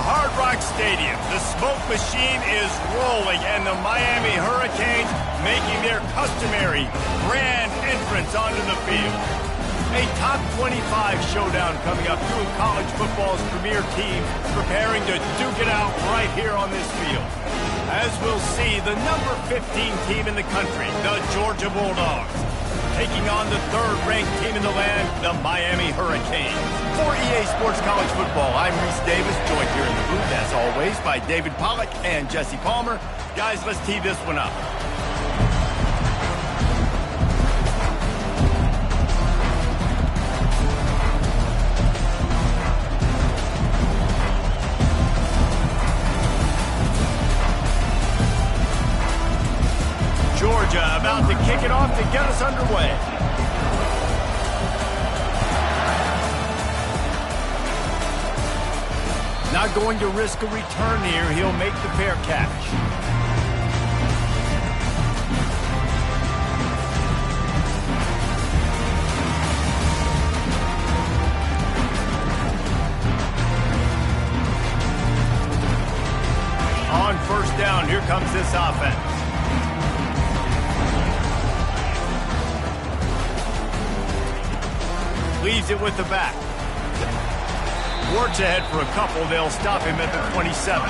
Hard Rock Stadium. The smoke machine is rolling, and the Miami Hurricanes making their customary grand entrance onto the field. A top 25 showdown coming up. Two of college football's premier teams preparing to duke it out right here on this field. As we'll see, the number 15 team in the country, the Georgia Bulldogs, taking on the third-ranked team in the land, the Miami Hurricanes. For EA Sports College Football, I'm Reese Davis, joined here in the booth, as always, by David Pollack and Jesse Palmer. Guys, let's tee this one up. Georgia about to kick it off to get us underway. Not going to risk a return here. He'll make the fair catch. On first down, here comes this offense. Leaves it with the back. Works ahead for a couple. They'll stop him at the 27.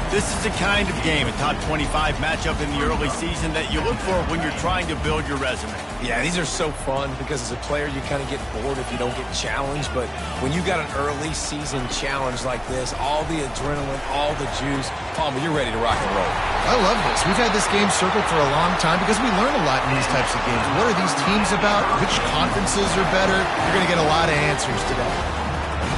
This is the kind of game, a top 25 matchup in the early season, that you look for when you're trying to build your resume. Yeah, these are so fun because as a player, you kind of get bored if you don't get challenged. But when you got an early season challenge like this, all the adrenaline, all the juice, Palmer, you're ready to rock and roll. I love this. We've had this game circled for a long time because we learn a lot in these types of games. What are these teams about? Which conferences are better? You're going to get a lot of answers today.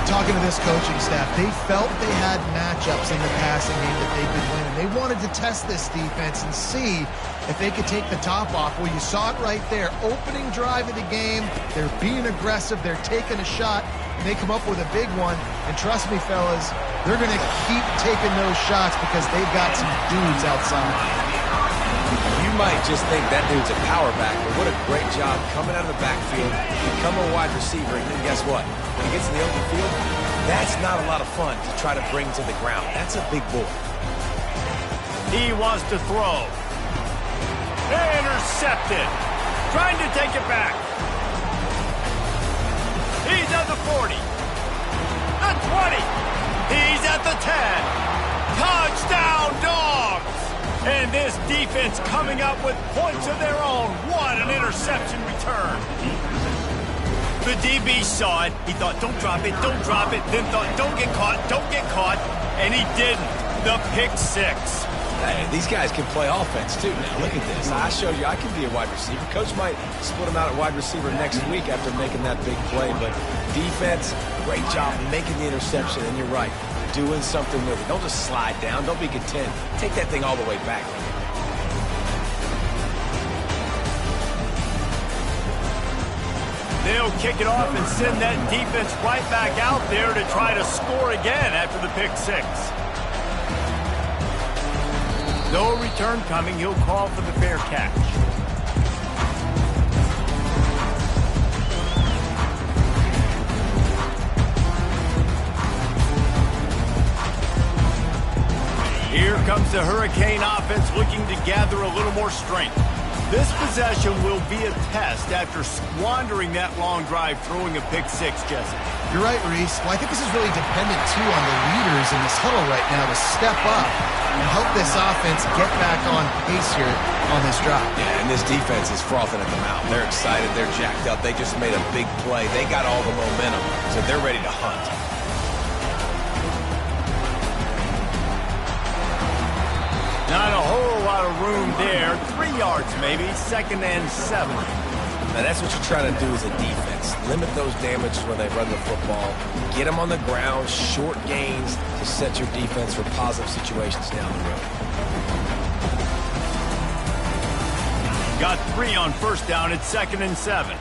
Talking to this coaching staff, they felt they had matchups in the passing game that they could win, and they wanted to test this defense and see if they could take the top off. Well, you saw it right there. Opening drive of the game, they're being aggressive, they're taking a shot, and they come up with a big one. And trust me, fellas, they're going to keep taking those shots because they've got some dudes outside. You might just think that dude's a power back, but what a great job coming out of the backfield, become a wide receiver, and then guess what? When he gets in the open field, that's not a lot of fun to try to bring to the ground. That's a big boy. He wants to throw. Intercepted. Trying to take it back. He's at the 40. The 20. He's at the 10. Touchdown, Dogs! And this defense coming up with points of their own. What an interception return. The DB saw it. He thought, don't drop it, don't drop it. Then thought, don't get caught, don't get caught. And he didn't. The pick six. Hey, these guys can play offense, too, now. Look at this. I showed you I can be a wide receiver. Coach might split him out at wide receiver next week after making that big play. But defense, great job making the interception. And you're right, doing something with it. Don't just slide down. Don't be content. Take that thing all the way back. They'll kick it off and send that defense right back out there to try to score again after the pick six. No return coming. He'll call for the fair catch. Here comes the Hurricane offense looking to gather a little more strength. This possession will be a test after squandering that long drive throwing a pick six, Jesse. You're right, Reese. Well, I think this is really dependent, too, on the leaders in this huddle right now to step up and help this offense get back on pace here on this drive. Yeah, and this defense is frothing at the mouth. They're excited. They're jacked up. They just made a big play. They got all the momentum, so they're ready to hunt. Not a whole lot of room there. 3 yards maybe. 2nd and 7. Now that's what you're trying to do as a defense. Limit those damages when they run the football. Get them on the ground. Short gains to set your defense for positive situations down the road. Got 3 on first down. It's 2nd and 7.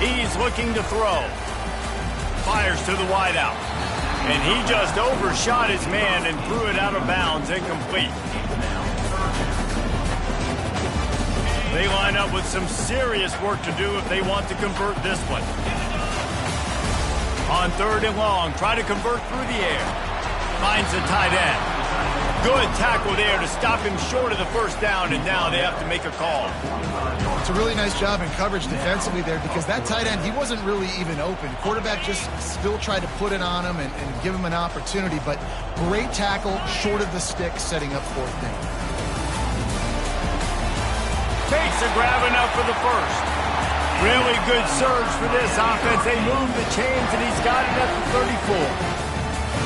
He's looking to throw. Fires to the wideout. And he just overshot his man and threw it out of bounds, incomplete. They line up with some serious work to do if they want to convert this one. On 3rd and long, try to convert through the air. Finds the tight end. Good tackle there to stop him short of the first down, and now they have to make a call. It's a really nice job in coverage defensively there because that tight end, he wasn't really even open. Quarterback just still tried to put it on him and give him an opportunity, but great tackle short of the stick, setting up 4th down. Takes a grab enough for the first. Really good surge for this offense. They move the chains, and he's got it at the 34.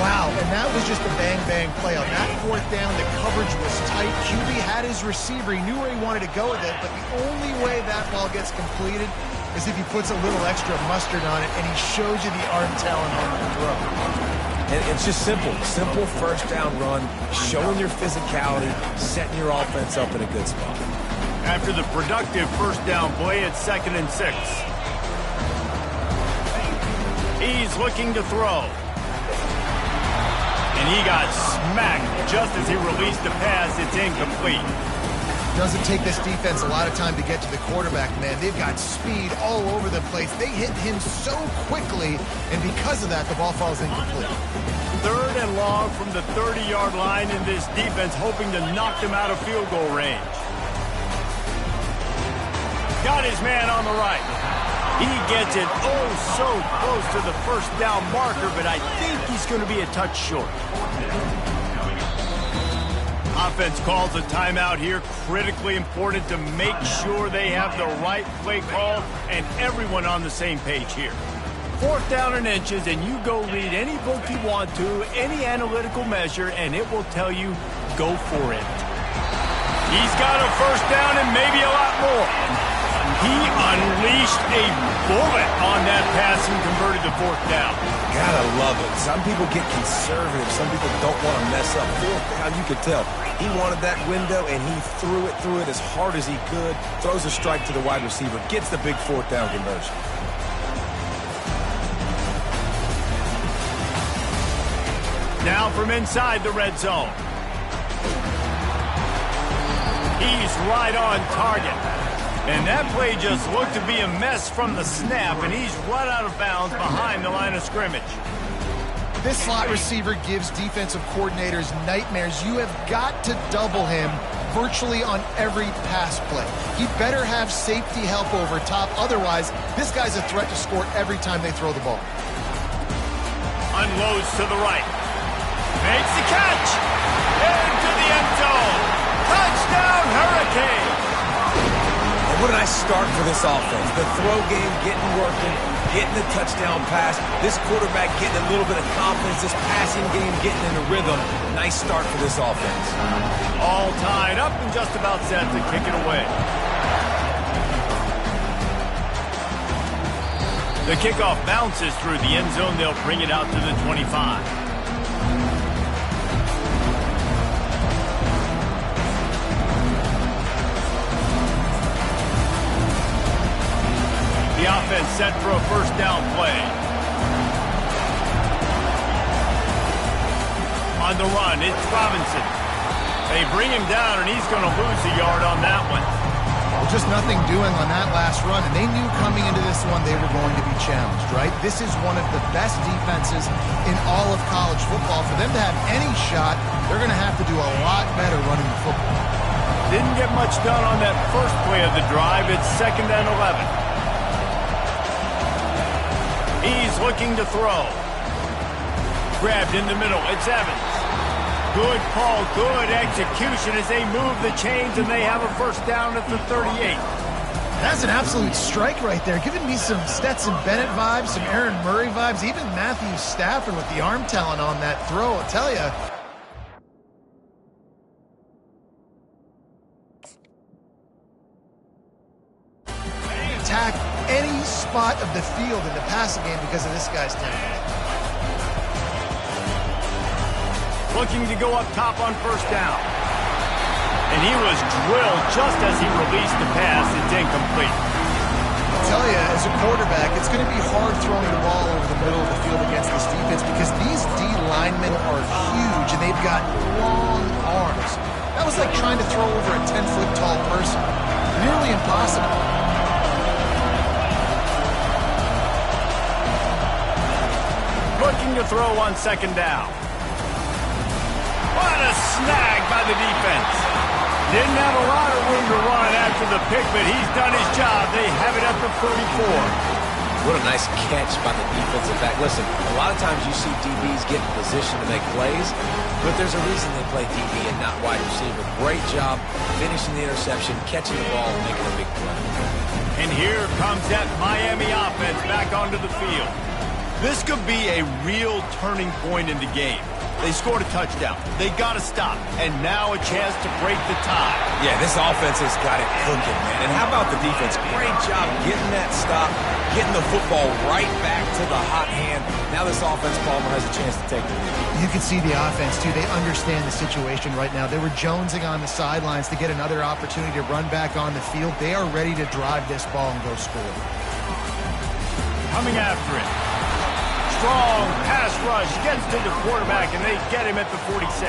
Wow, and that was just a bang-bang play. On that 4th down, the coverage was tight. QB had his receiver. He knew where he wanted to go with it, but the only way that ball gets completed is if he puts a little extra mustard on it, and he shows you the arm talent on the throw. And it's just simple. Simple first down run, showing your physicality, setting your offense up in a good spot. After the productive first down play, it's 2nd and 6. He's looking to throw. And he got smacked just as he released the pass. It's incomplete. Doesn't take this defense a lot of time to get to the quarterback, man. They've got speed all over the place. They hit him so quickly, and because of that, the ball falls incomplete. 3rd and long from the 30-yard line, in this defense hoping to knock them out of field goal range. Got his man on the right. He gets it so close to the first down marker, but I think he's going to be a touch short. Offense calls a timeout here. Critically important to make sure they have the right play call and everyone on the same page here. 4th down and inches, and you go read any book you want to, any analytical measure, and it will tell you, go for it. He's got a first down and maybe a lot more. He unleashed a bullet on that pass and converted the 4th down. Gotta love it. Some people get conservative. Some people don't want to mess up 4th down. You could tell. He wanted that window, and he threw it as hard as he could. Throws a strike to the wide receiver. Gets the big 4th down conversion. Now from inside the red zone. He's right on target. And that play just looked to be a mess from the snap, and he's right out of bounds behind the line of scrimmage. This slot receiver gives defensive coordinators nightmares. You have got to double him virtually on every pass play. He better have safety help over top. Otherwise, this guy's a threat to score every time they throw the ball. Unloads to the right. Makes the catch. Into the end zone. Touchdown, Hurricane. What a nice start for this offense. The throw game getting working, getting the touchdown pass. This quarterback getting a little bit of confidence. This passing game getting in a rhythm. Nice start for this offense. All tied up and just about set to kick it away. The kickoff bounces through the end zone. They'll bring it out to the 25. The offense set for a first down play. On the run, it's Robinson. They bring him down, and he's going to lose a yard on that one. Well, just nothing doing on that last run, and they knew coming into this one they were going to be challenged, right? This is one of the best defenses in all of college football. For them to have any shot, they're going to have to do a lot better running the football. Didn't get much done on that first play of the drive. It's 2nd and 11. He's looking to throw. Grabbed in the middle. It's Evans. Good call, good execution as they move the chains, and they have a first down at the 38. That's an absolute strike right there. Giving me some Stetson Bennett vibes, some Aaron Murray vibes, even Matthew Stafford with the arm talent on that throw. I'll tell you. Attack any spot of the field in the passing game because of this guy's talent. Looking to go up top on first down. And he was drilled just as he released the pass. It's incomplete. I'll tell you, as a quarterback, it's going to be hard throwing the ball over the middle of the field against this defense because these D linemen are huge and they've got long arms. That was like trying to throw over a 10-foot tall person. Nearly impossible. looking to throw on second down. What a snag by the defense. Didn't have a lot of room to run after the pick, but he's done his job. They have it at the 34. What a nice catch by the defensive back. Listen, a lot of times you see DBs get in position to make plays, but there's a reason they play DB and not wide receiver. Great job finishing the interception, catching the ball, and making a big play. And here comes that Miami offense back onto the field. This could be a real turning point in the game. They scored a touchdown. They got to stop. And now a chance to break the tie. Yeah, this offense has got it cooking, man. And how about the defense? Great job getting that stop, getting the football right back to the hot hand. Now this offense, Palmer, has a chance to take the lead. You can see the offense, too. They understand the situation right now. They were jonesing on the sidelines to get another opportunity to run back on the field. They are ready to drive this ball and go score. Coming after it. Strong pass rush gets to the quarterback, and they get him at the 46.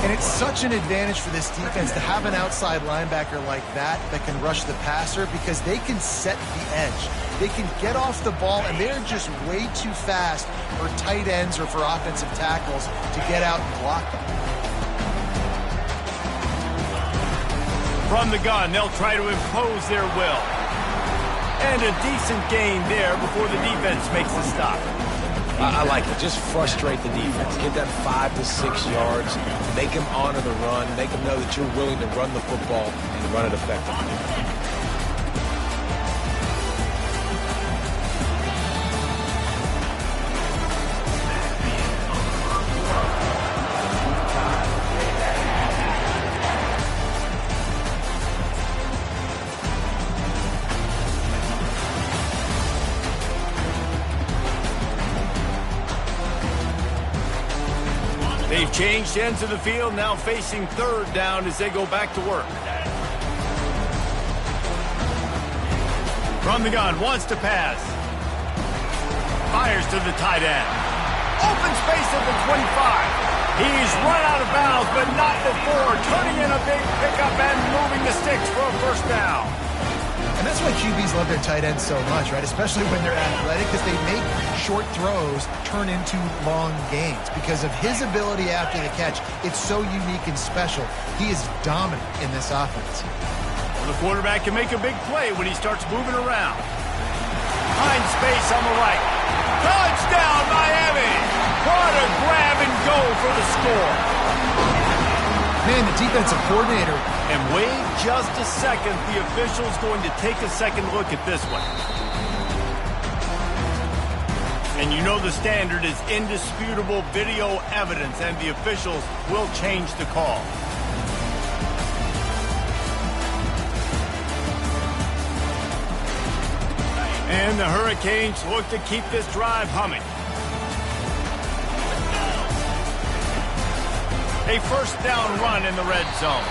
And it's such an advantage for this defense to have an outside linebacker like that can rush the passer because they can set the edge. They can get off the ball, and they're just way too fast for tight ends or for offensive tackles to get out and block them. From the gun, they'll try to impose their will. And a decent gain there before the defense makes the stop. I like it. Just frustrate the defense. Get that 5 to 6 yards. Make them honor the run. Make them know that you're willing to run the football and run it effectively. They've changed ends of the field, now facing third down as they go back to work. From the gun, wants to pass. Fires to the tight end. Open space at the 25. He's run out of bounds, but not before turning in a big pickup and moving the sticks for a first down. And that's why QBs love their tight ends so much, right? Especially when they're athletic, because they make short throws turn into long gains. Because of his ability after the catch, it's so unique and special. He is dominant in this offense. Well, the quarterback can make a big play when he starts moving around. Finds space on the right. Touchdown, Miami! What a grab and go for the score. Man, the defensive coordinator. And wait just a second. The official's going to take a second look at this one. And you know the standard is indisputable video evidence, and the officials will change the call. And the Hurricanes look to keep this drive humming. A first down run in the red zone.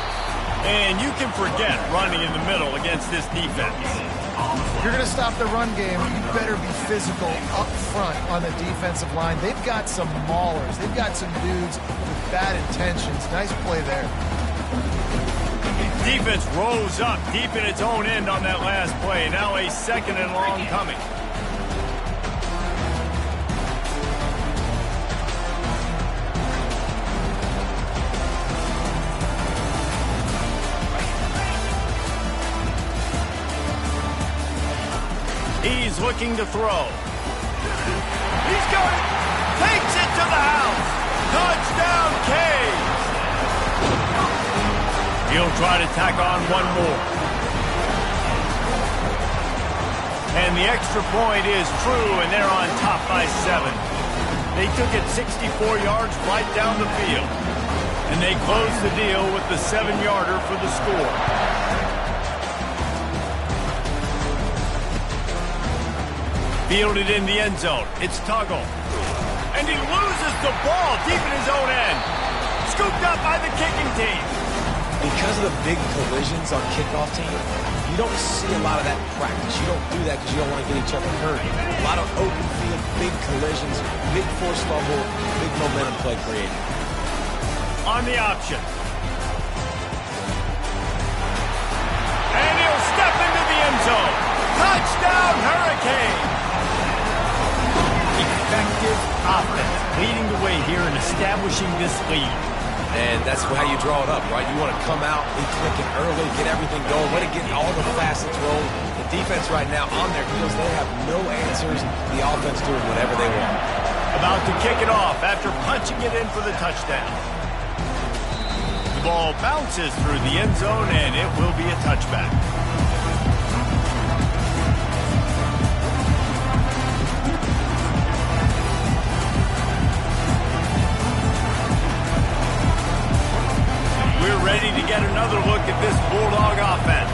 And you can forget running in the middle against this defense. If you're going to stop the run game, you better be physical up front on the defensive line. They've got some maulers. They've got some dudes with bad intentions. Nice play there. Defense rose up deep in its own end on that last play. Now a second and long coming. He's looking to throw. He's going. Takes it to the house. Touchdown, Canes. He'll try to tack on one more. And the extra point is true, and they're on top by 7. They took it 64 yards right down the field. And they closed the deal with the 7-yarder for the score. Fielded in the end zone. It's Tuggle. And he loses the ball deep in his own end. Scooped up by the kicking team. Because of the big collisions on kickoff team, you don't see a lot of that in practice. You don't do that because you don't want to get each other hurt. A lot of open field, big collisions, big force fumble, big momentum play created. On the option. And he'll step into the end zone. Touchdown, Hurricane. He effective offense leading the way here and establishing this lead. And that's how you draw it up, right? You want to come out, be clicking early, get everything going, want to get all the facets rolling. The defense right now on their heels, they have no answers. The offense doing whatever they want. About to kick it off after punching it in for the touchdown. The ball bounces through the end zone, and it will be a touchback. We're ready to get another look at this Bulldog offense.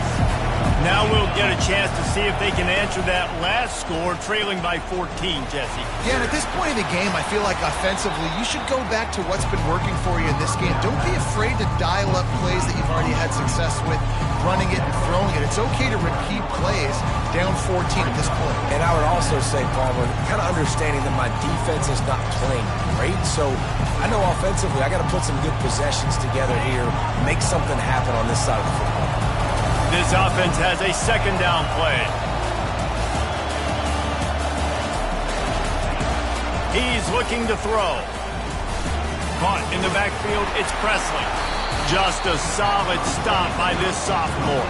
Now we'll get a chance to see if they can answer that last score, trailing by 14, Jesse. Yeah, and at this point in the game, I feel like offensively, you should go back to what's been working for you in this game. Don't be afraid to dial up plays that you've already had success with, running it and throwing it. It's okay to repeat plays down 14 at this point. And I would also say, Palmer, kind of understanding that my defense is not playing great, so I know offensively I got to put some good possessions together here, make something happen on this side of the football. This offense has a second down play. He's looking to throw. Caught in the backfield, it's Presley. Just a solid stop by this sophomore.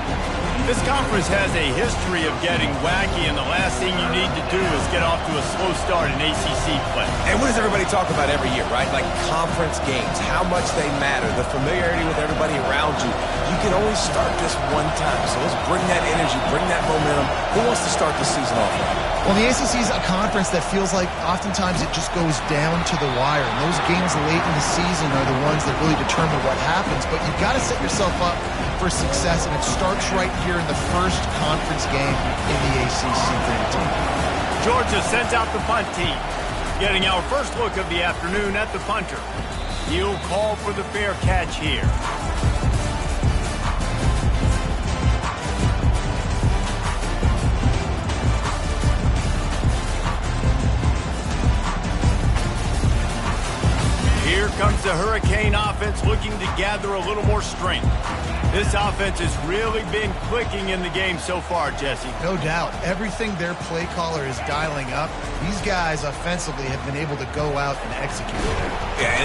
This conference has a history of getting wacky, and the last thing you need to do is get off to a slow start in ACC play. And what does everybody talk about every year, right? Like conference games, how much they matter, the familiarity with everybody around you. You can only start this one time, so let's bring that energy, bring that momentum. Who wants to start the season off right? Well, the ACC is a conference that feels like oftentimes it just goes down to the wire. And those games late in the season are the ones that really determine what happens. But you've got to set yourself up for success, and it starts right here in the first conference game in the ACC for the team. Georgia sends out the punt team. Getting our first look of the afternoon at the punter. He'll call for the fair catch here. Here comes the Hurricane offense looking to gather a little more strength. This offense has really been clicking in the game so far, Jesse. No doubt. Everything their play caller is dialing up, these guys offensively have been able to go out and execute it. Yeah,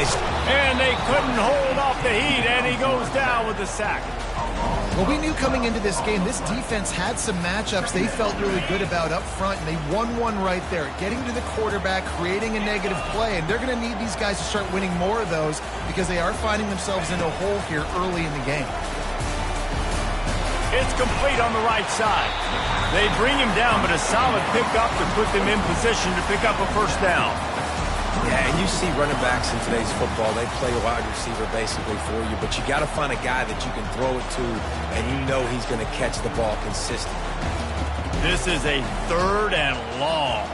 and they couldn't hold off the heat, and he goes down with the sack. Well, we knew coming into this game, this defense had some matchups they felt really good about up front, and they won one right there, getting to the quarterback, creating a negative play, and they're going to need these guys to start winning more of those because they are finding themselves in a hole here early in the game. It's complete on the right side. They bring him down, but a solid pickup to put them in position to pick up a first down. Yeah, and you see running backs in today's football, they play a wide receiver basically for you, but you got to find a guy that you can throw it to, and you know he's going to catch the ball consistently. This is a 3rd and long.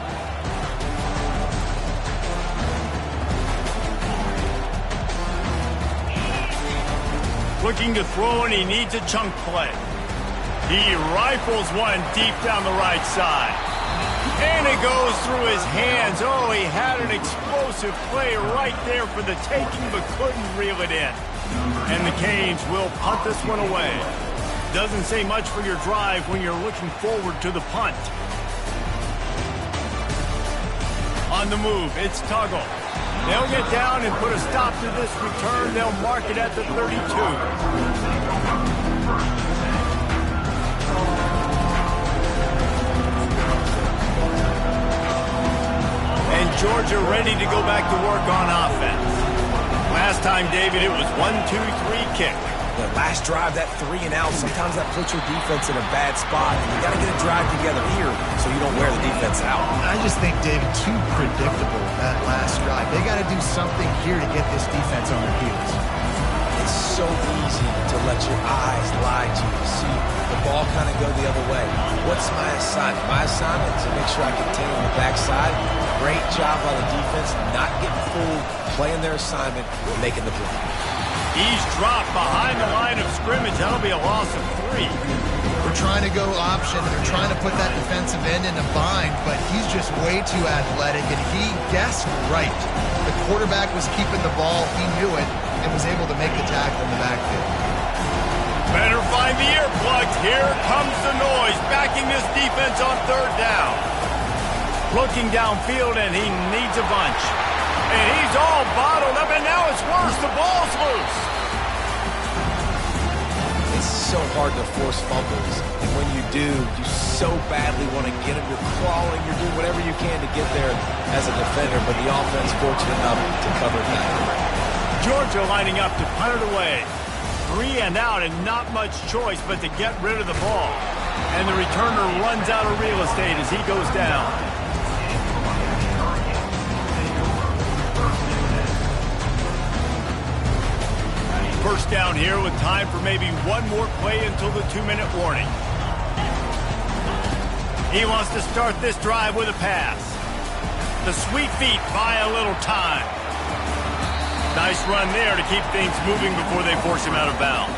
Looking to throw, and he needs a chunk play. He rifles one deep down the right side. And it goes through his hands. Oh, he had an explosive play right there for the taking, but couldn't reel it in. And the Canes will punt this one away. Doesn't say much for your drive when you're looking forward to the punt. On the move, it's Tuggle. They'll get down and put a stop to this return. They'll mark it at the 32. And Georgia ready to go back to work on offense. Last time, David, it was 1-2-3 kick. The last drive, that 3 and out, sometimes that puts your defense in a bad spot. You got to get a drive together here so you don't wear the defense out. I just think, David, too predictable, that last drive. They got to do something here to get this defense on their heels. It's so easy to let your eyes lie to you. See the ball kind of go the other way. What's my assignment? My assignment is to make sure I contain the backside. Great job by the defense, not getting fooled, playing their assignment, making the play. He's dropped behind the line of scrimmage. That'll be a loss of 3. They're trying to go option. They're trying to put that defensive end in a bind, but he's just way too athletic, and he guessed right. The quarterback was keeping the ball. He knew it and was able to make the tackle in the backfield. Better find the earplugs. Here comes the noise, backing this defense on 3rd down. Looking downfield, and he needs a bunch. And he's all bottled up, and now it's worse. The ball's loose. It's so hard to force fumbles. And when you do, you so badly want to get them. You're crawling. You're doing whatever you can to get there as a defender. But the offense fortunate enough to cover that. Georgia lining up to punt it away. 3 and out, and not much choice but to get rid of the ball. And the returner runs out of real estate as he goes down. First down here with time for maybe one more play until the 2-minute warning. He wants to start this drive with a pass. The sweet feet buy a little time. Nice run there to keep things moving before they force him out of bounds.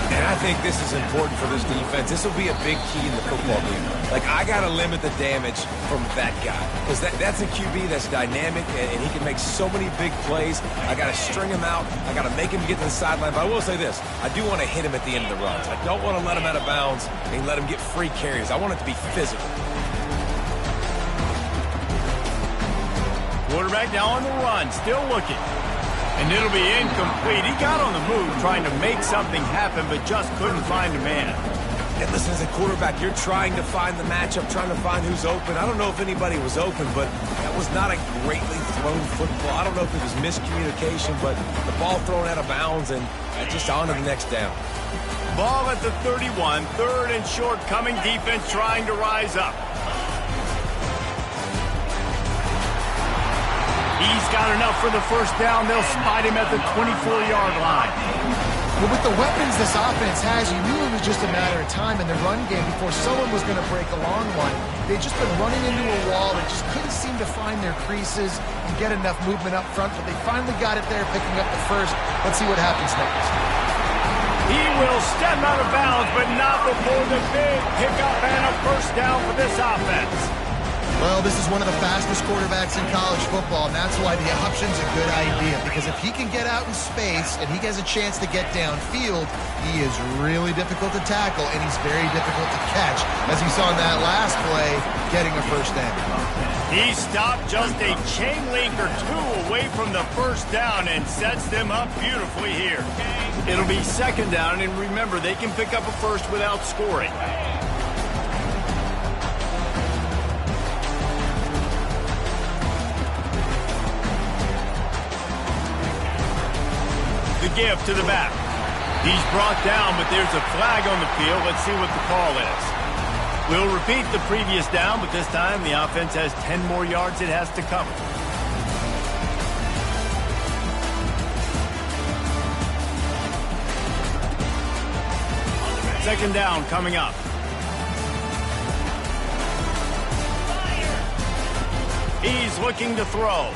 And I think this is important for this defense. This will be a big key in the football game. Like, I got to limit the damage from that guy. Because that's a QB that's dynamic, and he can make so many big plays. I got to string him out. I got to make him get to the sideline. But I will say this. I do want to hit him at the end of the runs. I don't want to let him out of bounds and let him get free carries. I want it to be physical. Quarterback now on the run, still looking. And it'll be incomplete. He got on the move trying to make something happen, but just couldn't find a man. And listen, as a quarterback, you're trying to find the matchup, trying to find who's open. I don't know if anybody was open, but that was not a greatly thrown football. I don't know if it was miscommunication, but the ball thrown out of bounds, and just on to the next down. Ball at the 31, 3rd and short, coming defense trying to rise up. He's got enough for the first down. They'll spot him at the 24-yard line. Well, with the weapons this offense has, you knew it was just a matter of time in the run game before someone was going to break a long one. They'd just been running into a wall. They just couldn't seem to find their creases and get enough movement up front, but they finally got it there, picking up the first. Let's see what happens next. He will step out of bounds, but not before the big pickup and a first down for this offense. Well, this is one of the fastest quarterbacks in college football, and that's why the option's a good idea, because if he can get out in space and he has a chance to get downfield, he is really difficult to tackle, and he's very difficult to catch, as we saw in that last play, getting a first down. He stopped just a chain link or two away from the first down and sets them up beautifully here. It'll be second down, and remember, they can pick up a first without scoring. The give to the back. He's brought down, but there's a flag on the field. Let's see what the call is. We'll repeat the previous down, but this time the offense has 10 more yards it has to cover. Second down coming up. He's looking to throw.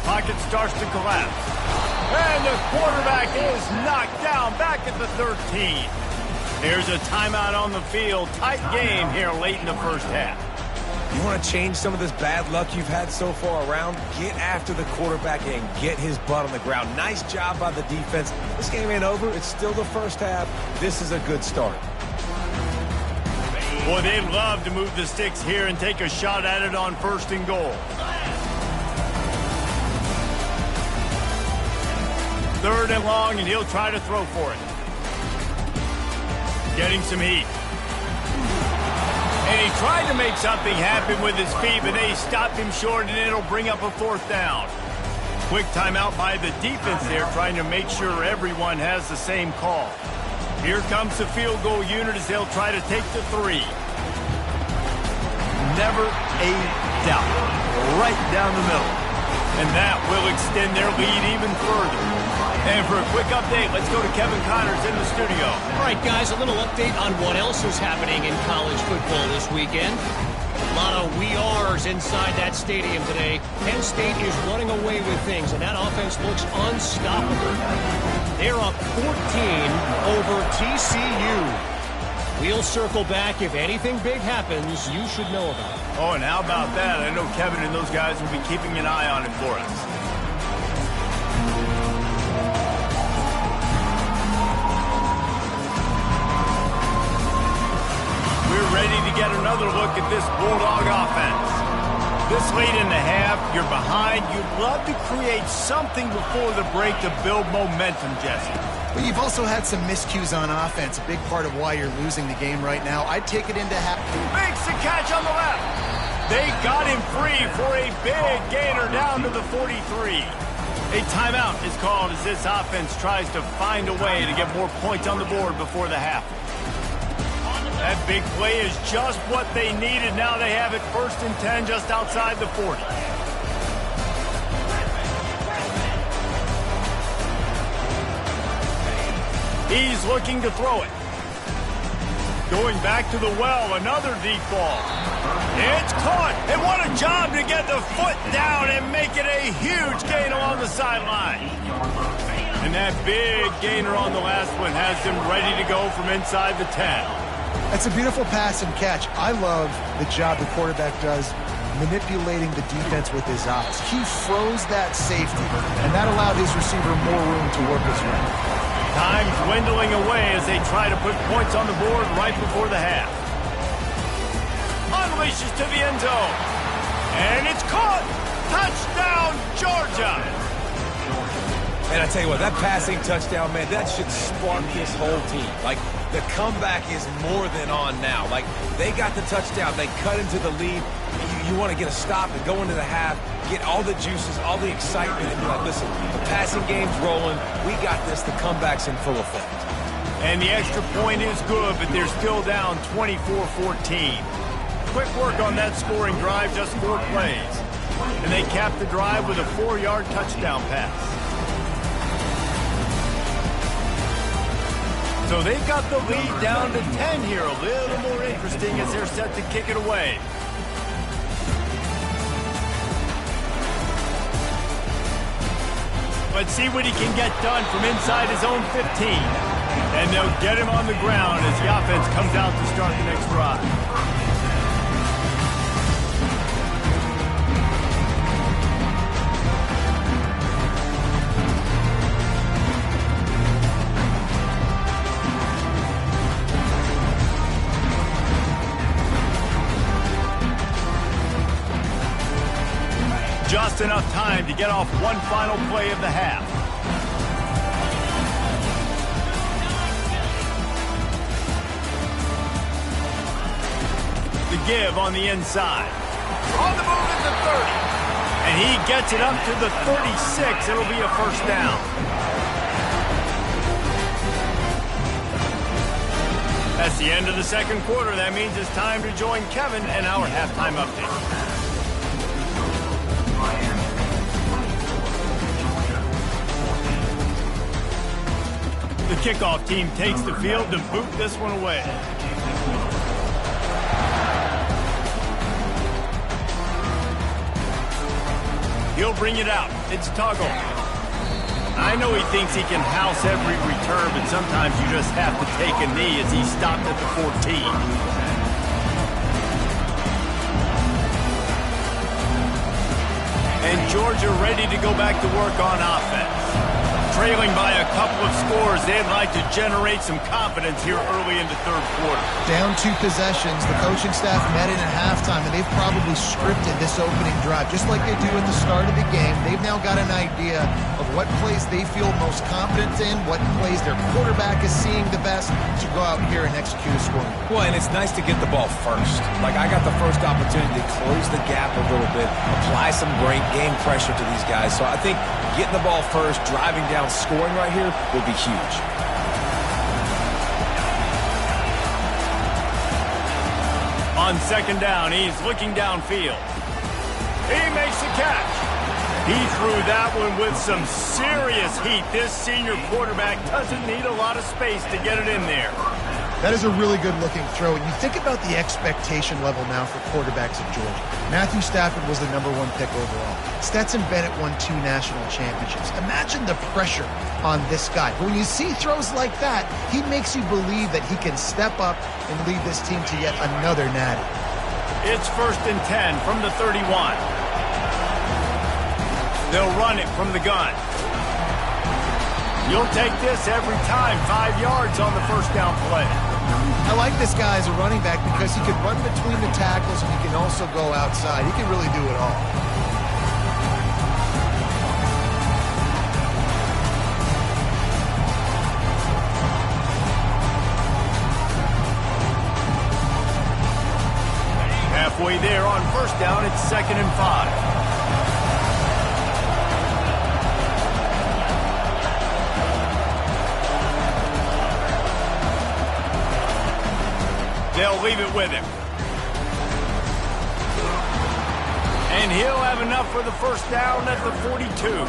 Pocket starts to collapse. And the quarterback is knocked down back at the 13. There's a timeout on the field. Tight game here late in the first half. You want to change some of this bad luck you've had so far around? Get after the quarterback and get his butt on the ground. Nice job by the defense. This game ain't over. It's still the first half. This is a good start. Boy, they'd love to move the sticks here and take a shot at it on 1st and goal. 3rd and long, and he'll try to throw for it. Getting some heat. And he tried to make something happen with his feet, but they stopped him short, and it'll bring up a 4th down. Quick timeout by the defense there, trying to make sure everyone has the same call. Here comes the field goal unit as they'll try to take the 3. Never a doubt. Right down the middle. And that will extend their lead even further. And for a quick update, let's go to Kevin Connors in the studio. All right, guys, a little update on what else is happening in college football this weekend. A lot of we are's inside that stadium today. Penn State is running away with things, and that offense looks unstoppable. They're up 14 over TCU. We'll circle back. If anything big happens, you should know about it. Oh, and how about that? I know Kevin and those guys will be keeping an eye on it for us. We're ready to get another look at this Bulldog offense. This late in the half, you're behind. You'd love to create something before the break to build momentum, Jesse. But you've also had some miscues on offense, a big part of why you're losing the game right now. I'd take it into half. Makes the catch on the left. They got him free for a big gainer down to the 43. A timeout is called as this offense tries to find a way to get more points on the board before the half. That big play is just what they needed. Now they have it 1st and 10 just outside the 40. He's looking to throw it. Going back to the well, another deep ball. It's caught, and what a job to get the foot down and make it a huge gain along the sideline. And that big gainer on the last one has them ready to go from inside the 10. That's a beautiful pass and catch. I love the job the quarterback does manipulating the defense with his eyes. He froze that safety, and that allowed his receiver more room to work his way. Time dwindling away as they try to put points on the board right before the half. Unleashes to the end zone. And it's caught. Touchdown, Georgia. And I tell you what, that passing touchdown, man, that should spark this whole team. Like, the comeback is more than on now. Like, they got the touchdown. They cut into the lead. You want to get a stop and go into the half, get all the juices, all the excitement, and be like, listen, the passing game's rolling. We got this. The comeback's in full effect. And the extra point is good, but they're still down 24-14. Quick work on that scoring drive, just 4 plays. And they cap the drive with a 4-yard touchdown pass. So they've got the lead down to 10 here. A little more interesting as they're set to kick it away. Let's see what he can get done from inside his own 15. And they'll get him on the ground as the offense comes out to start the next drive. Just enough time to get off one final play of the half. The give on the inside. On the move at the 30. And he gets it up to the 36. It'll be a 1st down. That's the end of the 2nd quarter. That means it's time to join Kevin and our halftime update. The kickoff team takes the field to boot this one away. He'll bring it out. It's Tuggle. I know he thinks he can house every return, but sometimes you just have to take a knee as he stopped at the 14. And Georgia ready to go back to work on offense. Trailing by a couple of scores, they'd like to generate some confidence here early in the 3rd quarter. Down 2 possessions, the coaching staff met in at halftime, and they've probably scripted this opening drive. Just like they do at the start of the game, they've now got an idea of what plays they feel most confident in, what plays their quarterback is seeing the best to go out here and execute a scoring. Well, and it's nice to get the ball first. Like, I got the first opportunity to close the gap a little bit, apply some great game pressure to these guys. So I think getting the ball first, driving down, scoring right here will be huge. On 2nd down, he's looking downfield. He makes the catch. He threw that one with some serious heat. This senior quarterback doesn't need a lot of space to get it in there. That is a really good-looking throw. And you think about the expectation level now for quarterbacks at Georgia. Matthew Stafford was the #1 pick overall. Stetson Bennett won 2 national championships. Imagine the pressure on this guy. But when you see throws like that, he makes you believe that he can step up and lead this team to yet another natty. It's 1st and 10 from the 31. They'll run it from the gun. You'll take this every time. 5 yards on the 1st down play. I like this guy as a running back because he can run between the tackles and he can also go outside. He can really do it all. Halfway there on first down, it's 2nd and 5. They'll leave it with him. And he'll have enough for the first down at the 42.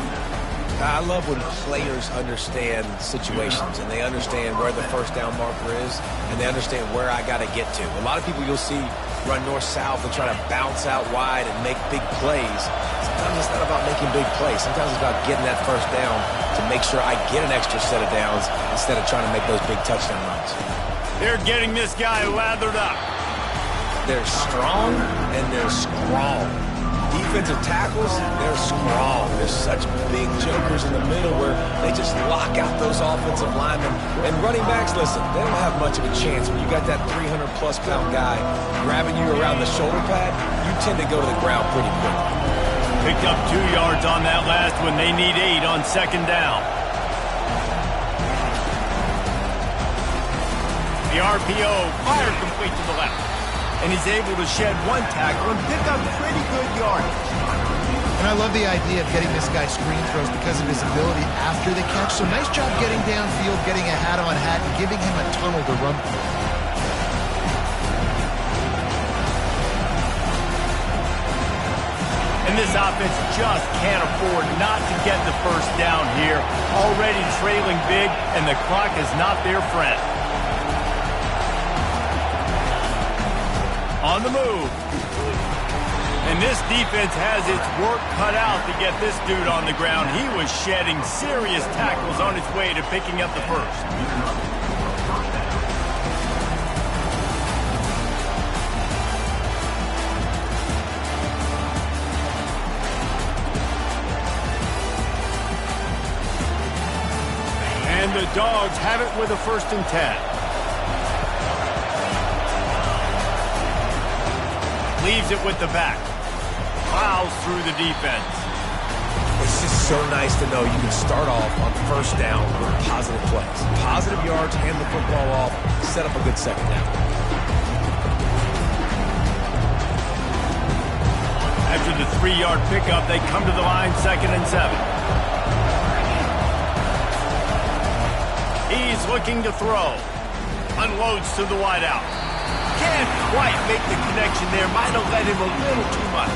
I love when players understand situations and they understand where the first down marker is and they understand where I got to get to. A lot of people you'll see run north-south and try to bounce out wide and make big plays. Sometimes it's not about making big plays. Sometimes it's about getting that first down to make sure I get an extra set of downs instead of trying to make those big touchdown runs. They're getting this guy lathered up. They're strong and they're strong. Defensive tackles, they're strong. They're such big jokers in the middle where they just lock out those offensive linemen. And running backs, listen, they don't have much of a chance. When you got that 300-plus pound guy grabbing you around the shoulder pad, you tend to go to the ground pretty quickly. Picked up 2 yards on that last one. They need 8 on 2nd down. The RPO fire complete to the left. And he's able to shed 1 tackle and pick up pretty good yardage. And I love the idea of getting this guy screen throws because of his ability after the catch. So nice job getting downfield, getting a hat-on-hat, and giving him a tunnel to run through. And this offense just can't afford not to get the first down here. Already trailing big, and the clock is not their friend. On the move. And this defense has its work cut out to get this dude on the ground. He was shedding serious tackles on his way to picking up the first. And the Dogs have it with a 1st and 10. Leaves it with the back. Plows through the defense. It's just so nice to know you can start off on first down with positive plays. Positive yards, hand the football off, set up a good second down. After the 3-yard pickup, they come to the line 2nd and 7. He's looking to throw. Unloads to the wideout. Can't quite make the connection there. Might have let him a little too much.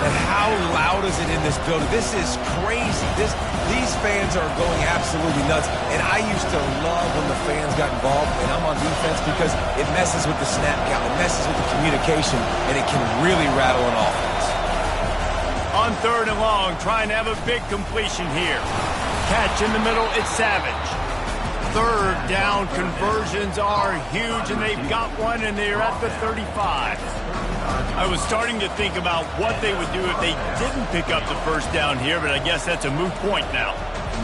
And how loud is it in this building? This is crazy. These fans are going absolutely nuts. And I used to love when the fans got involved, and I'm on defense because it messes with the snap count. It messes with the communication, and it can really rattle an offense. On 3rd and long, trying to have a big completion here. Catch in the middle, it's Savage. 3rd down conversions are huge, and they've got one, and they're at the 35. I was starting to think about what they would do if they didn't pick up the first down here, but I guess that's a moot point now.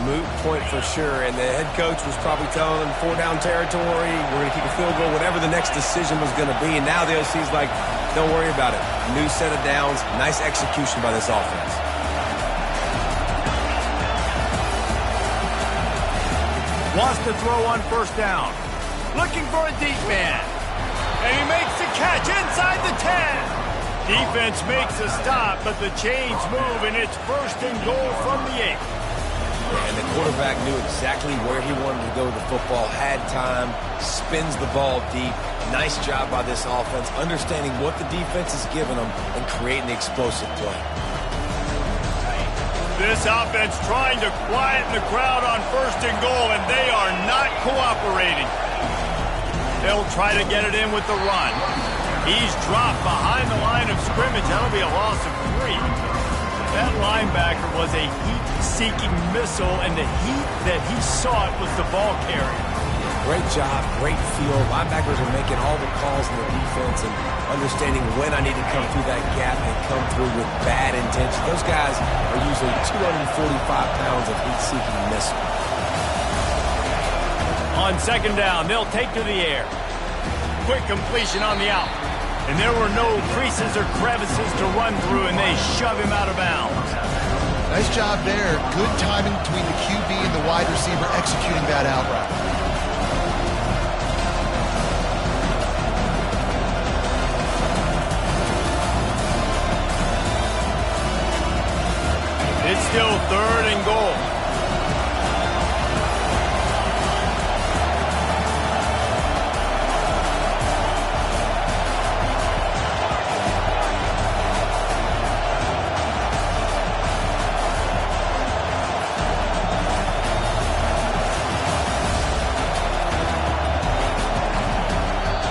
Moot point for sure, and the head coach was probably telling them 4-down territory, we're going to kick a field goal, whatever the next decision was going to be, and now the OC's like, don't worry about it. New set of downs, nice execution by this offense. Wants to throw on first down. Looking for a deep man. And he makes the catch inside the 10. Defense makes a stop, but the chains move, and it's 1st and goal from the 8. And the quarterback knew exactly where he wanted to go with the football, had time, spins the ball deep. Nice job by this offense, understanding what the defense is giving them and creating the explosive play. This offense trying to quieten the crowd on 1st and goal, and they are not cooperating. They'll try to get it in with the run. He's dropped behind the line of scrimmage. That'll be a loss of 3. That linebacker was a heat-seeking missile, and the heat that he sought was the ball carrier. Great job, great feel. Linebackers are making all the calls in the defense and understanding when I need to come through that gap and come through with bad intention. Those guys are usually 245 pounds of heat-seeking missile. On second down, they'll take to the air. Quick completion on the out. And there were no creases or crevices to run through, and they shove him out of bounds. Nice job there. Good timing between the QB and the wide receiver executing that out route. It's still 3rd and goal.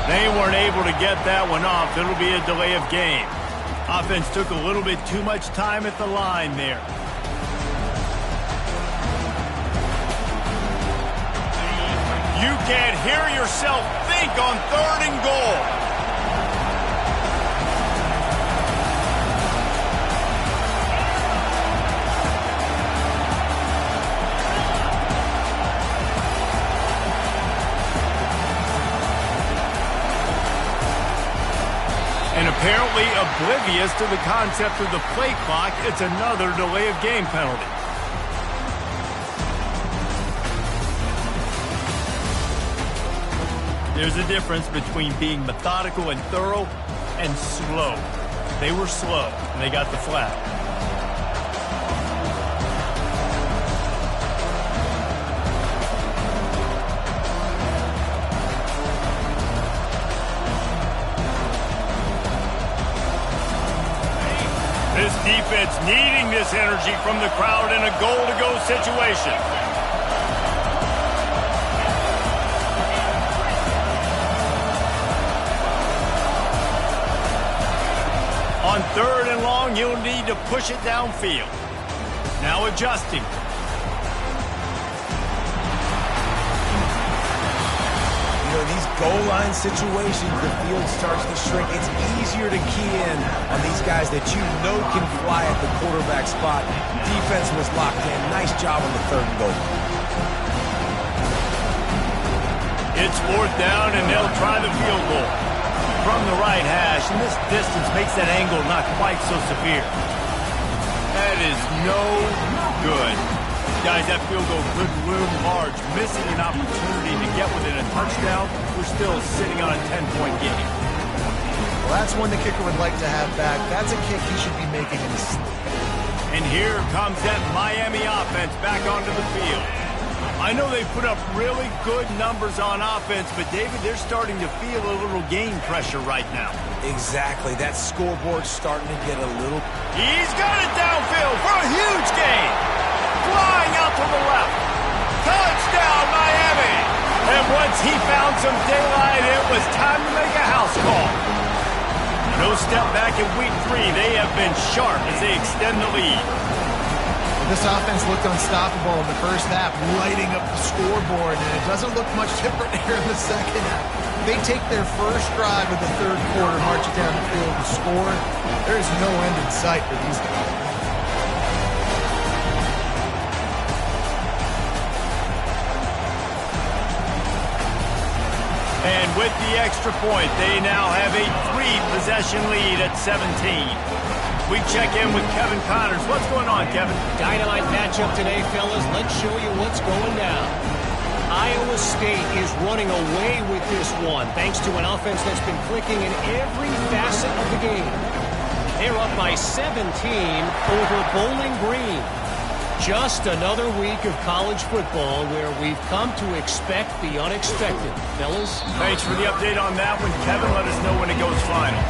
They weren't able to get that one off. It'll be a delay of game. Offense took a little bit too much time at the line there. You can't hear yourself think on 3rd and goal. And apparently oblivious to the concept of the play clock, it's another delay of game penalty. There's a difference between being methodical and thorough and slow. They were slow, and they got the flag. This defense needing this energy from the crowd in a goal-to-go situation. On 3rd and long, you'll need to push it downfield. Now adjusting. You know, these goal line situations, the field starts to shrink. It's easier to key in on these guys that you know can fly at the quarterback spot. Defense was locked in. Nice job on the 3rd and goal. It's 4th down, and they'll try the field goal. From the right hash, and this distance makes that angle not quite so severe. That is no good. Guys, that field goal could loom large. Missing an opportunity to get within a touchdown. We're still sitting on a 10-point game. Well, that's one the kicker would like to have back. That's a kick he should be making in his sleep. And here comes that Miami offense back onto the field. I know they put up really good numbers on offense, but, David, they're starting to feel a little game pressure right now. Exactly. That scoreboard's starting to get a little... He's got it downfield for a huge gain. Flying out to the left. Touchdown, Miami. And once he found some daylight, it was time to make a house call. No step back in week 3. They have been sharp as they extend the lead. This offense looked unstoppable in the first half, lighting up the scoreboard, and it doesn't look much different here in the second half. They take their first drive of the 3rd quarter, march it down the field and score. There is no end in sight for these guys. And with the extra point, they now have a 3-possession lead at 17. We check in with Kevin Connors. What's going on, Kevin? Dynamite matchup today, fellas. Let's show you what's going down. Iowa State is running away with this one, thanks to an offense that's been clicking in every facet of the game. They're up by 17 over Bowling Green. Just another week of college football where we've come to expect the unexpected. Fellas? Thanks for the update on that one, Kevin. Let us know when it goes final.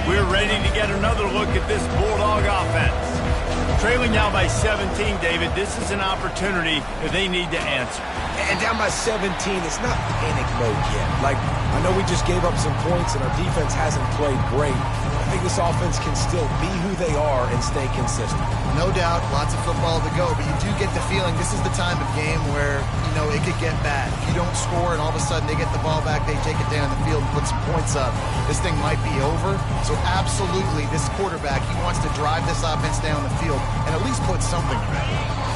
We're ready to get another look at this Bulldog offense. Trailing now by 17, David, this is an opportunity that they need to answer. And down by 17, it's not panic mode yet. Like, I know we just gave up some points and our defense hasn't played great. I think this offense can still be who they are and stay consistent. No doubt, lots of football to go, but you do get the feeling this is the time of game where, it could get bad. If you don't score and all of a sudden they get the ball back, they take it down the field and put some points up, this thing might be over. So absolutely, this quarterback, he wants to drive this offense down the field and at least put something in it.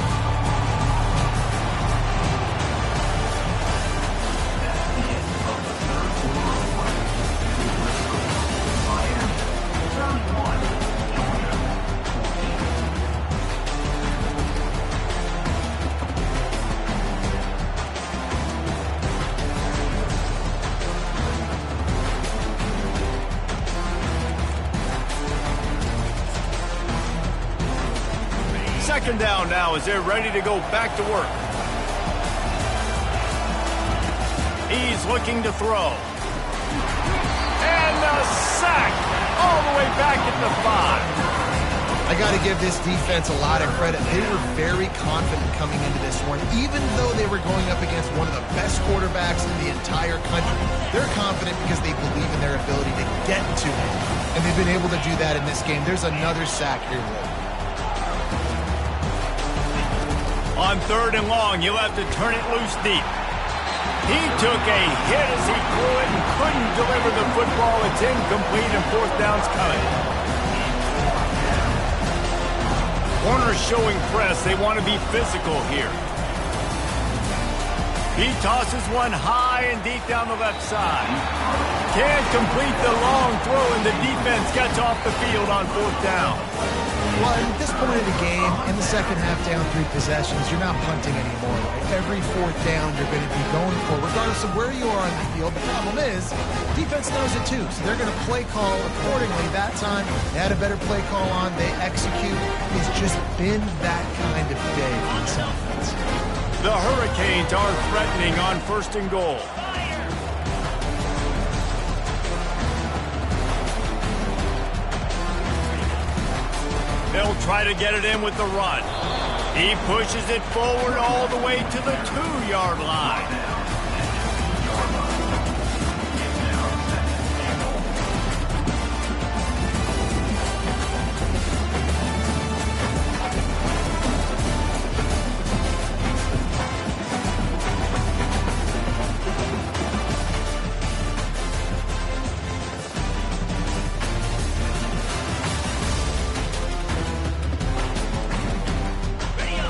Second down now as they're ready to go back to work. He's looking to throw. And a sack all the way back at the 5. I got to give this defense a lot of credit. They were very confident coming into this one, even though they were going up against one of the best quarterbacks in the entire country. They're confident because they believe in their ability to get to him, and they've been able to do that in this game. There's another sack here, Will. On 3rd and long, you'll have to turn it loose deep. He took a hit as he threw it and couldn't deliver the football. It's incomplete and 4th down's coming. Corners showing press. They want to be physical here. He tosses one high and deep down the left side. Can't complete the long throw, and the defense gets off the field on 4th down. Well, at this point of the game, in the second half down 3 possessions, you're not punting anymore. Right? Every 4th down you're going to be going for, regardless of where you are on the field. The problem is, defense knows it too, so they're going to play call accordingly. That time, they had a better play call on. They execute. It's just been that kind of day for this offense. The Hurricanes are threatening on 1st and goal. They'll try to get it in with the run. He pushes it forward all the way to the 2-yard line.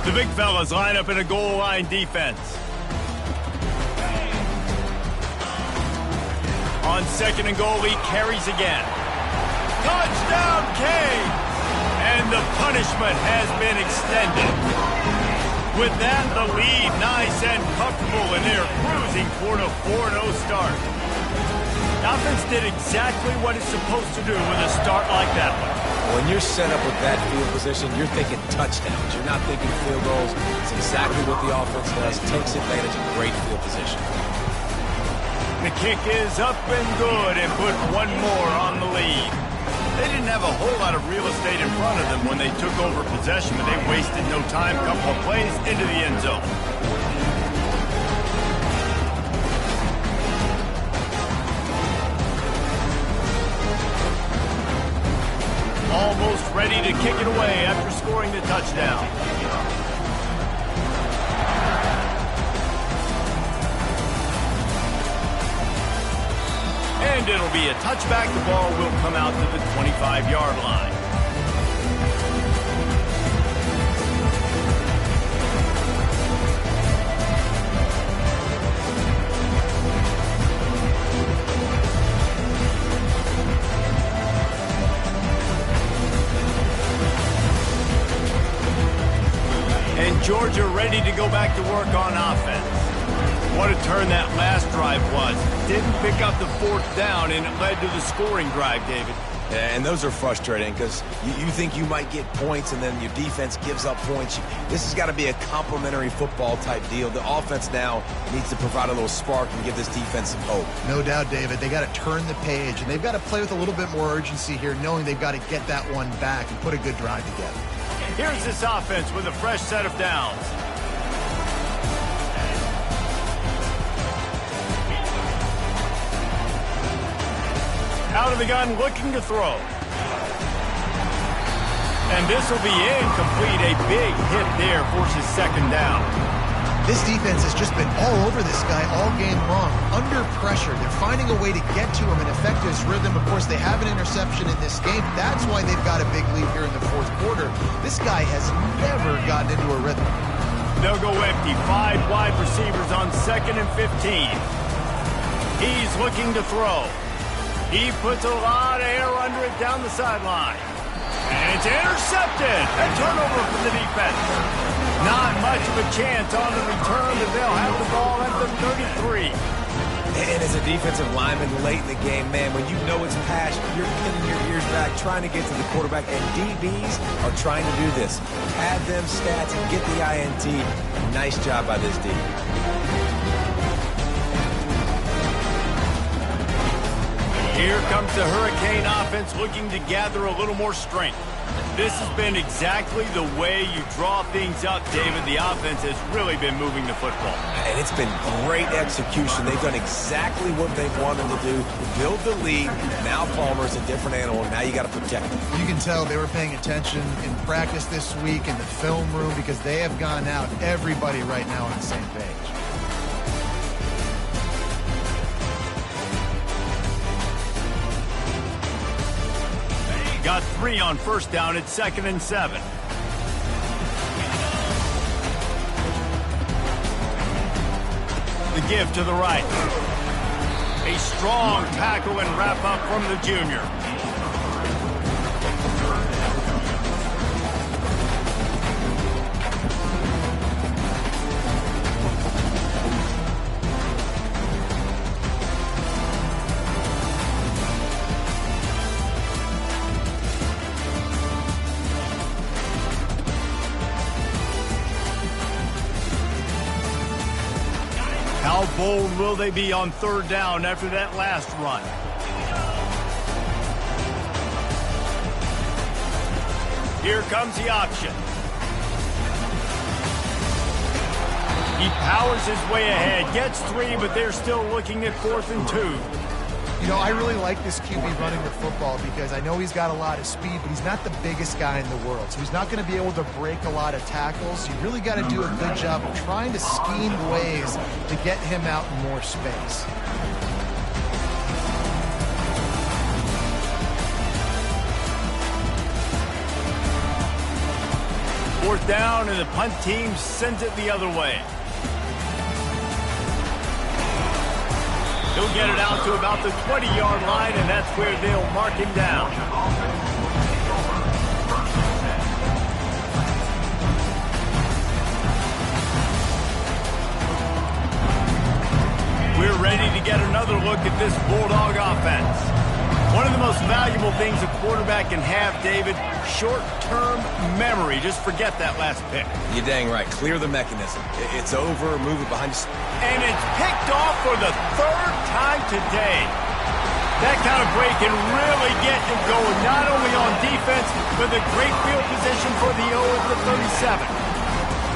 The big fellas line up in a goal line defense. On 2nd and goal, he carries again. Touchdown, Canes! And the punishment has been extended. With that, the lead nice and comfortable, and they're cruising toward a 4-0 start. The offense did exactly what it's supposed to do with a start like that one. When you're set up with that field position, you're thinking touchdowns. You're not thinking field goals. It's exactly what the offense does. Takes advantage of great field position. The kick is up and good and put one more on the lead. They didn't have a whole lot of real estate in front of them when they took over possession, but they wasted no time. Couple of plays into the end zone. Almost ready to kick it away after scoring the touchdown. And it'll be a touchback. The ball will come out to the 25-yard line. Georgia ready to go back to work on offense. What a turn that last drive was. Didn't pick up the 4th down, and it led to the scoring drive, David. Yeah, and those are frustrating because you think you might get points, and then your defense gives up points. This has got to be a complementary football type deal. The offense now needs to provide a little spark and give this defense some hope. No doubt, David. They got to turn the page, and they've got to play with a little bit more urgency here, knowing they've got to get that one back and put a good drive together. Here's this offense with a fresh set of downs. Out of the gun, looking to throw. And this will be incomplete. A big hit there forces second down. This defense has just been all over this guy all game long. Under pressure, they're finding a way to get to him and affect his rhythm. Of course, they have an interception in this game. That's why they've got a big lead here in the fourth quarter. This guy has never gotten into a rhythm. They'll go empty. 5 wide receivers on 2nd and 15. He's looking to throw. He puts a lot of air under it down the sideline. And it's intercepted. A turnover for the defense. Not much of a chance on the return, but they'll have the ball at the 33. And as a defensive lineman late in the game, man, when you know it's pass, you're pinning your ears back, trying to get to the quarterback, and DBs are trying to do this. Pad them stats and get the INT. Nice job by this D. Here comes the Hurricane offense looking to gather a little more strength. This has been exactly the way you draw things up, David. The offense has really been moving the football. And it's been great execution. They've done exactly what they've wanted to do. Build the lead. Now Palmer's a different animal. Now you got to protect him. You can tell they were paying attention in practice this week in the film room because they have gone out, everybody right now on the same page. Got 3 on first down at 2nd and 7. The give to the right. A strong tackle and wrap up from the junior. How bold will they be on 3rd down after that last run? Here comes the option. He powers his way ahead, gets 3, but they're still looking at 4th and 2. You know, I really like this QB running the football because I know he's got a lot of speed, but he's not the biggest guy in the world. So he's not going to be able to break a lot of tackles. You really got to do a good job of trying to scheme ways to get him out in more space. Fourth down, and the punt team sends it the other way. He'll get it out to about the 20-yard line, and that's where they'll mark him down. We're ready to get another look at this Bulldog offense. One of the most valuable things a quarterback can have, David, short-term memory. Just forget that last pick. You're dang right. Clear the mechanism. It's over. Move it behind you. And it's picked off for the 3rd time today. That kind of break can really get you going, not only on defense, but the great field position for the O at the 37.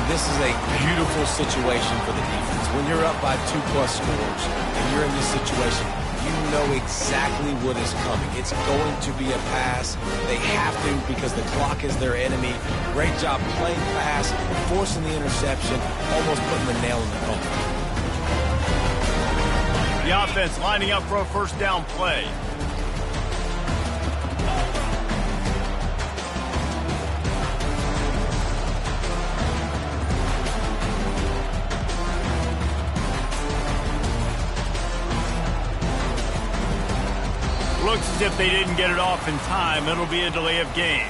This is a beautiful situation for the defense. When you're up by 2+ scores and you're in this situation, you know exactly what is coming. It's going to be a pass. They have to because the clock is their enemy. Great job playing pass, forcing the interception, almost putting the nail in the coffin. The offense lining up for a first down play. Looks as if they didn't get it off in time. It'll be a delay of game.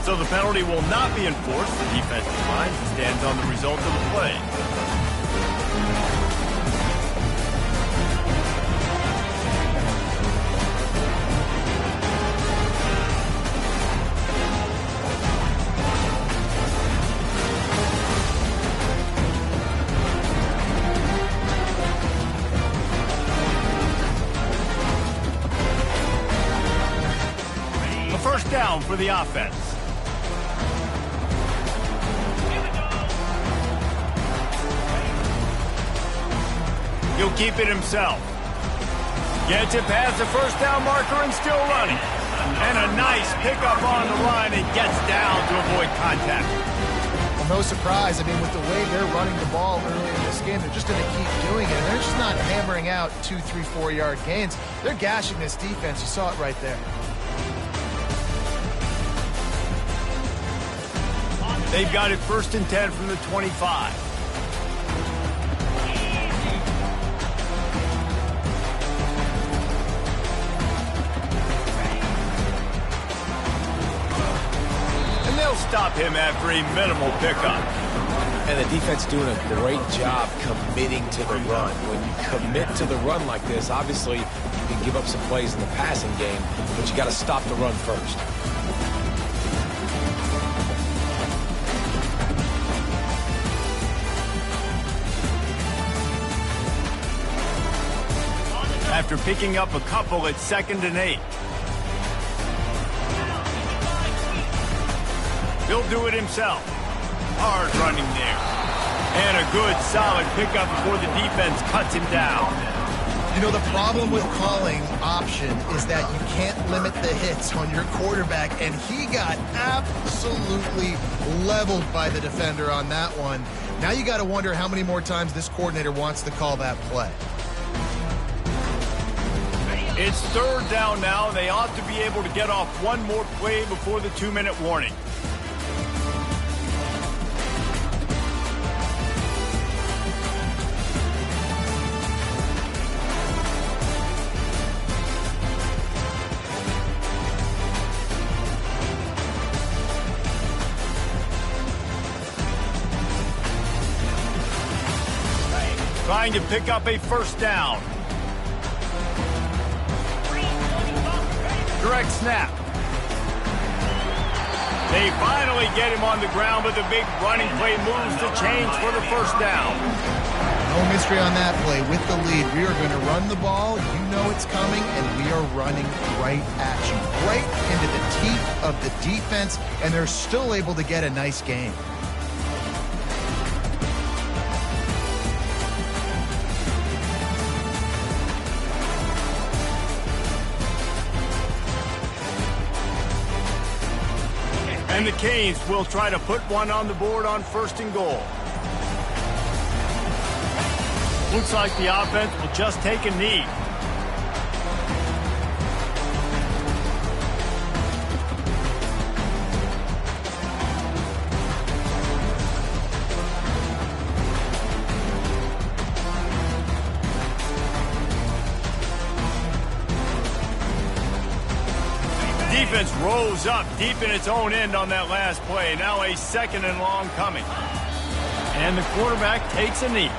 So the penalty will not be enforced. The defense declines and stands on the result of the play. First down for the offense. He'll keep it himself. Gets it past the first down marker and still running. And a nice pickup on the run and gets down to avoid contact. Well, no surprise. I mean, with the way they're running the ball early in this game, they're just going to keep doing it. And they're just not hammering out 2, 3, 4-yard gains. They're gashing this defense. You saw it right there. They've got it 1st and 10 from the 25. And they'll stop him after a minimal pickup. And the defense doing a great job committing to the run. When you commit to the run like this, obviously you can give up some plays in the passing game, but you got to stop the run first. After picking up a couple at 2nd and 8. He'll do it himself. Hard running there. And a good, solid pickup before the defense cuts him down. You know, the problem with calling option is that you can't limit the hits on your quarterback, and he got absolutely leveled by the defender on that one. Now you got to wonder how many more times this coordinator wants to call that play. It's 3rd down now. They ought to be able to get off one more play before the 2-minute warning. Trying to pick up a 1st down. Direct snap. They finally get him on the ground, but the big running play moves the chains for the 1st down. No mystery on that play. With the lead, we are going to run the ball. You know it's coming, and we are running right at you. Right into the teeth of the defense, and they're still able to get a nice game. And the Canes will try to put one on the board on 1st and goal. Looks like the offense will just take a knee. Defense rose up deep in its own end on that last play. Now a 2nd and long coming. And the quarterback takes a knee.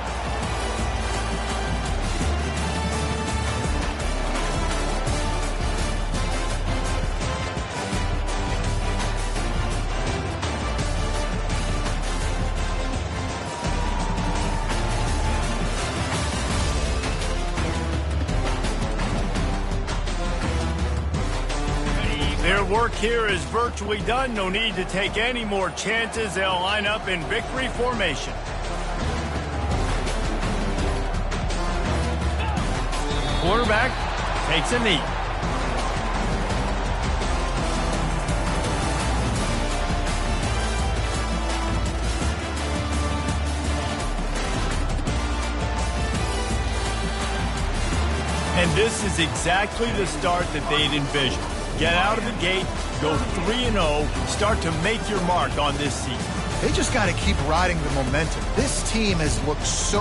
Their work here is virtually done. No need to take any more chances. They'll line up in victory formation. Quarterback takes a knee. And this is exactly the start that they'd envisioned. Get out of the gate, go 3-0, start to make your mark on this season. They just got to keep riding the momentum. This team has looked so